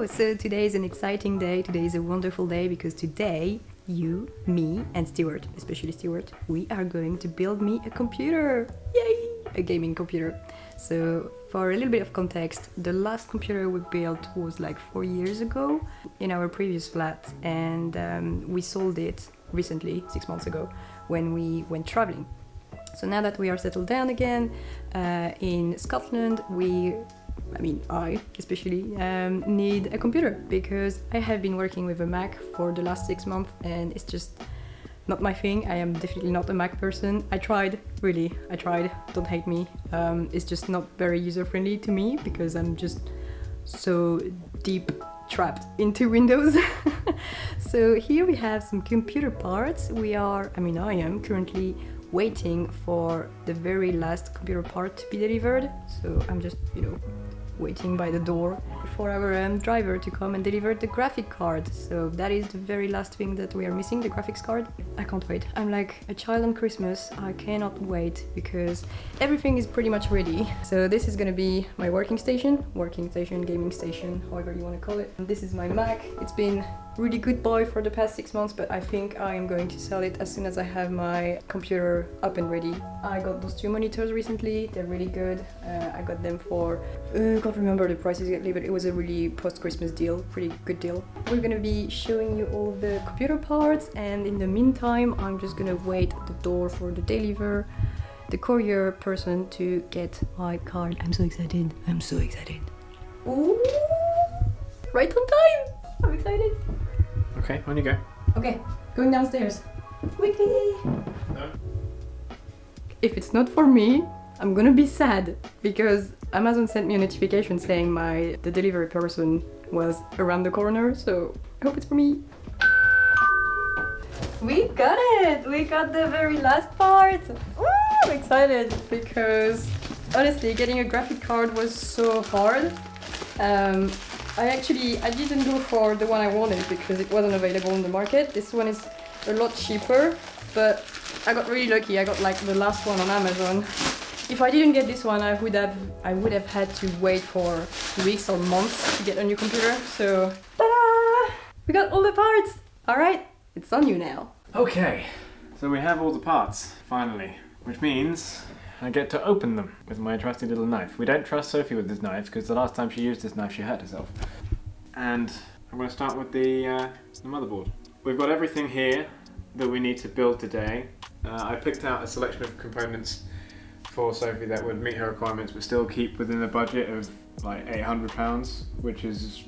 So today is an exciting day, today is a wonderful day because today you, me and Stewart, especially Stewart, we are going to build me a computer! Yay! A gaming computer. So for a little bit of context, the last computer we built was like 4 years ago in our previous flat, and we sold it recently, 6 months ago, when we went traveling. So now that we are settled down again in Scotland, I especially need a computer because I have been working with a Mac for the last 6 months and it's just not my thing. I am definitely not a Mac person. I tried, don't hate me. It's just not very user-friendly to me because I'm just so deep trapped into Windows. So here we have some computer parts. I am currently waiting for the very last computer part to be delivered. So I'm just, waiting by the door for our driver to come and deliver the graphic card. So that is the very last thing that we are missing, the graphics card. I can't wait. I'm like a child on Christmas. I cannot wait because everything is pretty much ready. So this is gonna be my working station, gaming station, however you want to call it. And this is my Mac. It's been really good boy for the past 6 months, but I think I am going to sell it as soon as I have my computer up and ready. I got those 2 monitors recently. They're really good. I got them for, can't remember the prices exactly, but it was a really post-Christmas deal, pretty good deal. We're gonna be showing you all the computer parts, and in the meantime, I'm just gonna wait at the door for the courier person to get my card. I'm so excited. Ooh! Right on time! I'm excited. Okay, on you go. Okay, going downstairs. Quickly! No. If it's not for me, I'm gonna be sad because Amazon sent me a notification saying the delivery person was around the corner, so I hope it's for me. We got it! We got the very last part! Woo! I'm excited because honestly, getting a graphic card was so hard. I didn't go for the one I wanted because it wasn't available in the market. This one is a lot cheaper, but I got really lucky. I got like the last one on Amazon. If I didn't get this one, I would have had to wait for weeks or months to get a new computer. So, ta-da! We got all the parts! Alright, it's on you now. Okay, so we have all the parts, finally, which means I get to open them with my trusty little knife. We don't trust Sophie with this knife because the last time she used this knife she hurt herself. And I'm going to start with the motherboard. We've got everything here that we need to build today. I picked out a selection of components for Sophie that would meet her requirements but still keep within the budget of like £800, which is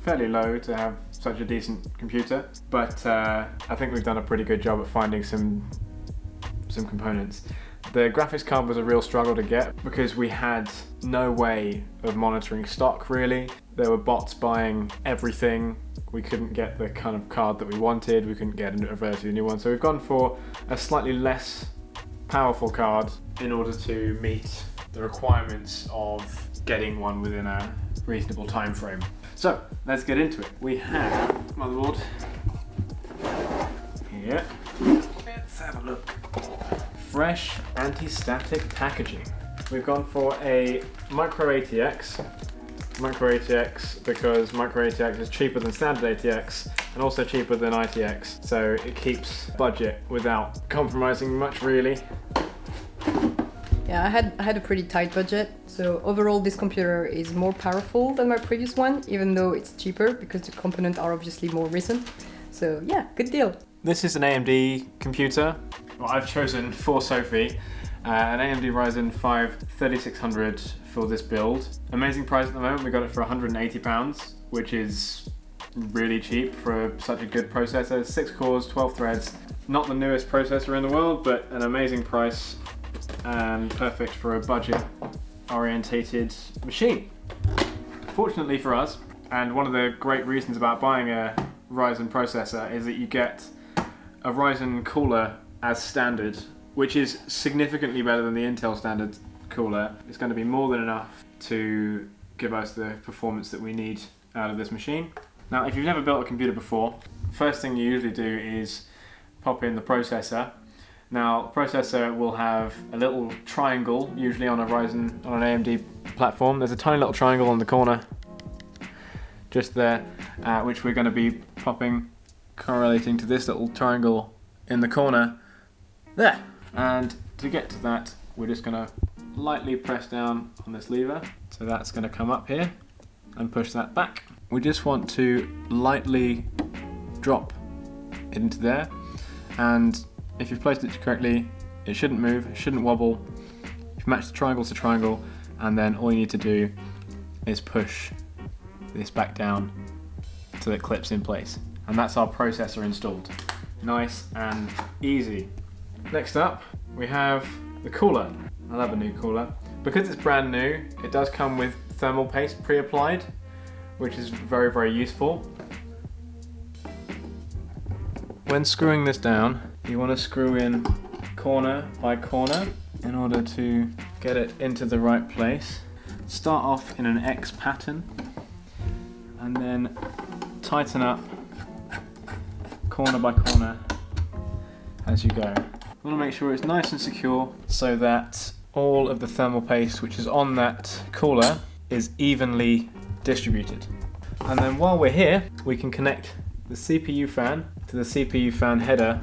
fairly low to have such a decent computer. But I think we've done a pretty good job at finding some components. The graphics card was a real struggle to get because we had no way of monitoring stock really. There were bots buying everything. We couldn't get the kind of card that we wanted. We couldn't get a relatively new one. So we've gone for a slightly less powerful card in order to meet the requirements of getting one within a reasonable time frame. So let's get into it. We have motherboard here. Let's have a look. Fresh anti-static packaging. We've gone for a micro ATX. Micro ATX because micro ATX is cheaper than standard ATX and also cheaper than ITX, so it keeps budget without compromising much really. Yeah, I had a pretty tight budget, so overall this computer is more powerful than my previous one, even though it's cheaper because the components are obviously more recent. So yeah, good deal. This is an AMD computer. Well, I've chosen for Sophie an AMD Ryzen 5 3600 for this build. Amazing price at the moment, we got it for £180, which is really cheap for such a good processor. 6 cores, 12 threads. Not the newest processor in the world, but an amazing price and perfect for a budget-orientated machine. Fortunately for us, and one of the great reasons about buying a Ryzen processor is that you get a Ryzen cooler as standard, which is significantly better than the Intel standard cooler. It's going to be more than enough to give us the performance that we need out of this machine. Now, if you've never built a computer before, first thing you usually do is pop in the processor. Now, the processor will have a little triangle, usually on an AMD platform. There's a tiny little triangle on the corner just there, which we're going to be popping, correlating to this little triangle in the corner there. And to get to that, we're just going to lightly press down on this lever. So that's going to come up here and push that back. We just want to lightly drop it into there. And if you've placed it correctly, it shouldn't move, it shouldn't wobble. You've matched the triangle to triangle, and then all you need to do is push this back down so it clips in place. And that's our processor installed. Nice and easy. Next up, we have the cooler. I love a new cooler. Because it's brand new, it does come with thermal paste pre-applied, which is very, very useful. When screwing this down, you want to screw in corner by corner in order to get it into the right place. Start off in an X pattern and then tighten up corner by corner as you go. You want to make sure it's nice and secure so that all of the thermal paste which is on that cooler is evenly distributed. And then while we're here, we can connect the CPU fan to the CPU fan header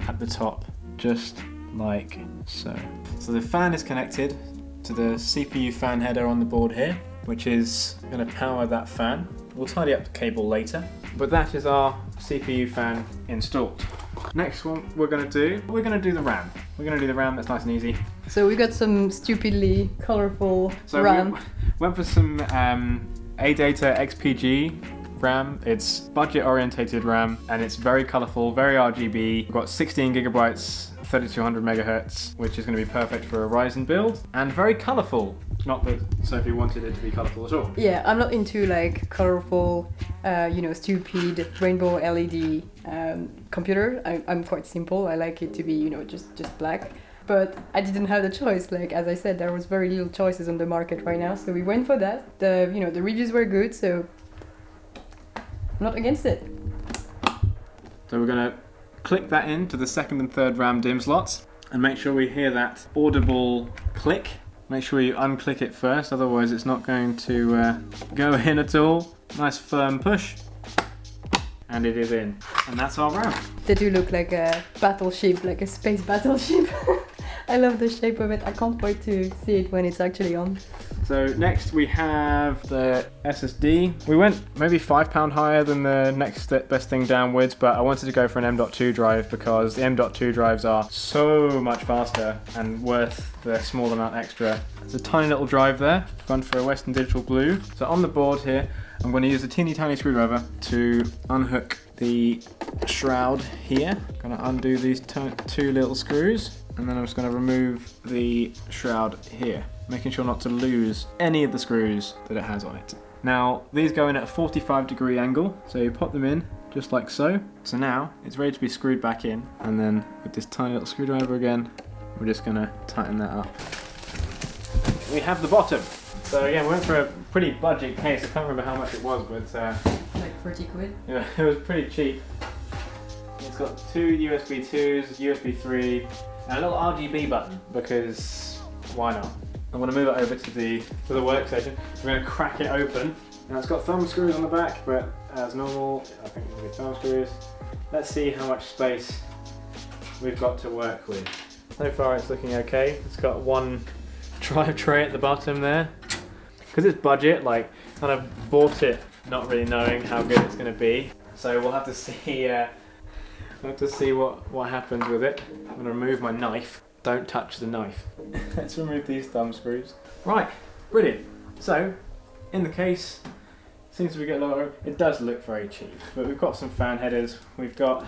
at the top, just like so. So the fan is connected to the CPU fan header on the board here, which is going to power that fan. We'll tidy up the cable later, but that is our CPU fan installed. Next one we're going to do the RAM. We're going to do the RAM, that's nice and easy. So we got some stupidly colorful So RAM. we went for some ADATA XPG RAM. It's budget orientated RAM and it's very colourful, very RGB. We've got 16 gigabytes, 3200 megahertz, which is going to be perfect for a Ryzen build, and very colourful. Not that Sophie wanted it to be colourful at all. Yeah, I'm not into like colorful, stupid rainbow LED computer. I'm quite simple. I like it to be, just black. But I didn't have the choice. Like as I said, there was very little choices on the market right now, so we went for that. The reviews were good, so I'm not against it. So we're going to click that into the second and third RAM DIMM slots and make sure we hear that audible click. Make sure you unclick it first, otherwise it's not going to go in at all. Nice firm push, and it is in. And that's our RAM. They do look like a battleship, like a space battleship. I love the shape of it. I can't wait to see it when it's actually on. So next we have the SSD. We went maybe £5 higher than the next best thing downwards, but I wanted to go for an M.2 drive because the M.2 drives are so much faster and worth the small amount extra. There's a tiny little drive there, gone for a Western Digital glue. So on the board here, I'm going to use a teeny tiny screwdriver to unhook the shroud here. I'm going to undo these two little screws, and then I'm just going to remove the shroud here, making sure not to lose any of the screws that it has on it. Now, these go in at a 45-degree angle, so you pop them in just like so. So now it's ready to be screwed back in, and then with this tiny little screwdriver again, we're just going to tighten that up. We have the bottom. So again, we went for a pretty budget case. I can't remember how much it was, but Like 30 quid. yeah, it was pretty cheap. It's got two USB 2s, USB 3, and a little RGB button, because why not? I'm going to move it over to the workstation. We're going to crack it open. Now it's got thumb screws on the back, but as normal, I think we need thumb screws. Let's see how much space we've got to work with. So far it's looking okay. It's got one drive tray at the bottom there. Because it's budget, like, kind of bought it not really knowing how good it's going to be. So we'll have to see what happens with it. I'm going to remove my knife. Don't touch the knife. Let's remove these thumb screws. Right, brilliant. So, in the case, seems to be getting a lot of, it does look very cheap, but we've got some fan headers. We've got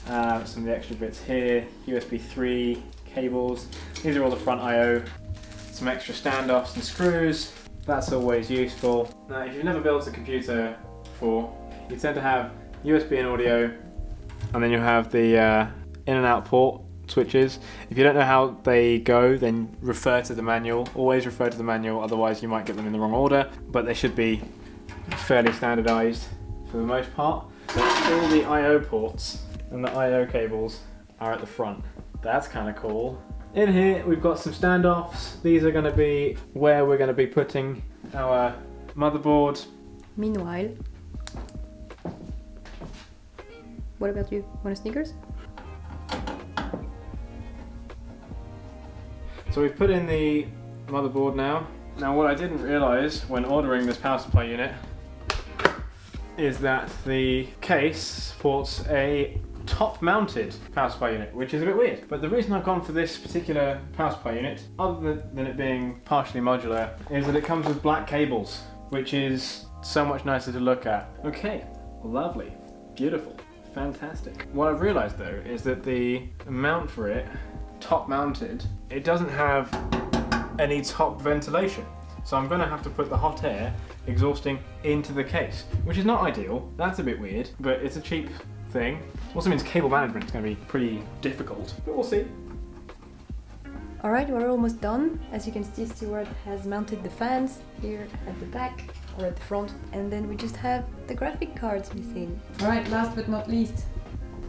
some of the extra bits here, USB 3 cables. These are all the front I/O. Some extra standoffs and screws. That's always useful. Now, if you've never built a computer before, you tend to have USB and audio, and then you have the in and out port switches. If you don't know how they go, then refer to the manual. Always refer to the manual, otherwise you might get them in the wrong order, but they should be fairly standardized for the most part. So all the I/O ports and the I/O cables are at the front. That's kind of cool. In here we've got some standoffs. These are going to be where we're going to be putting our motherboard Meanwhile, what about you? Want a Snickers? So we've put in the motherboard now. Now what I didn't realise when ordering this power supply unit is that the case supports a top-mounted power supply unit, which is a bit weird. But the reason I've gone for this particular power supply unit, other than it being partially modular, is that it comes with black cables, which is so much nicer to look at. Okay, lovely, beautiful, fantastic. What I've realised though is that the mount for it, top-mounted, it doesn't have any top ventilation. So I'm going to have to put the hot air exhausting into the case, which is not ideal. That's a bit weird, but it's a cheap thing. Also means cable management is going to be pretty difficult, but we'll see. Alright, we're almost done. As you can see, Stewart has mounted the fans here at the back or at the front, and then we just have the graphic cards missing. Alright, last but not least.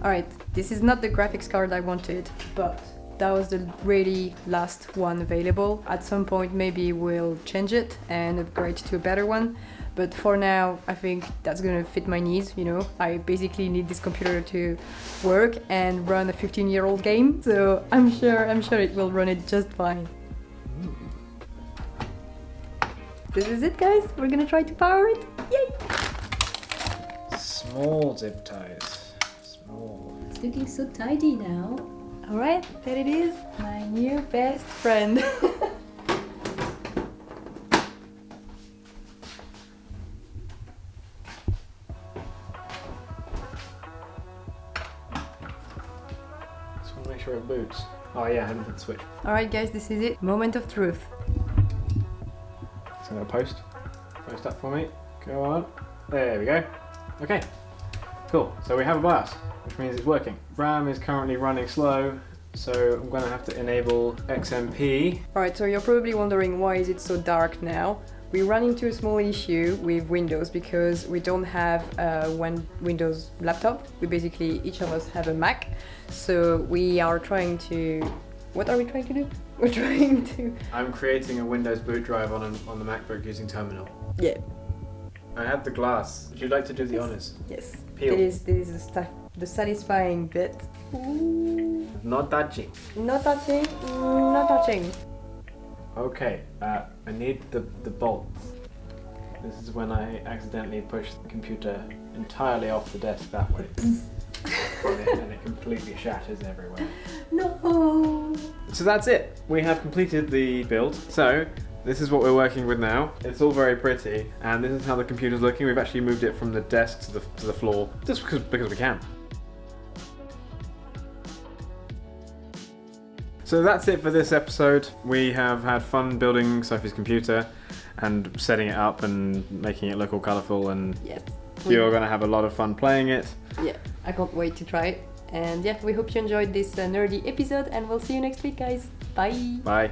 Alright, this is not the graphics card I wanted, but that was the really last one available. At some point maybe we'll change it and upgrade to a better one, but for now I think that's gonna fit my needs, you know. I basically need this computer to work and run a 15-year-old game, so I'm sure it will run it just fine. This is it, guys. We're gonna try to power it. Yay! Small zip ties. Small. It's looking so tidy now. Alright, there it is, my new best friend. Just want to make sure it boots. Oh yeah, I haven't hit the switch. Alright guys, this is it. Moment of truth. It's going to post up for me. Go on. There we go. Okay, cool. So we have a BIOS, which means it's working. RAM is currently running slow, so I'm going to have to enable XMP. Alright, so you're probably wondering why is it so dark now. We run into a small issue with Windows because we don't have one Windows laptop. We basically, each of us have a Mac. So we are trying to... What are we trying to do? We're trying to... I'm creating a Windows boot drive on the MacBook using Terminal. Yeah. I have the glass. Would you like to do the honours? Yes. Peel. This is the satisfying bit. Ooh. Not touching. Not touching, not touching. Okay, I need the bolts. This is when I accidentally push the computer entirely off the desk that way. and it completely shatters everywhere. No! So that's it. We have completed the build. So this is what we're working with now. It's all very pretty, and this is how the computer's looking. We've actually moved it from the desk to the floor, just because we can. So that's it for this episode. We have had fun building Sophie's computer and setting it up and making it look all colourful, and Yes. you're going to have a lot of fun playing it. Yeah, I can't wait to try it. And yeah, we hope you enjoyed this nerdy episode, and we'll see you next week, guys. Bye! Bye.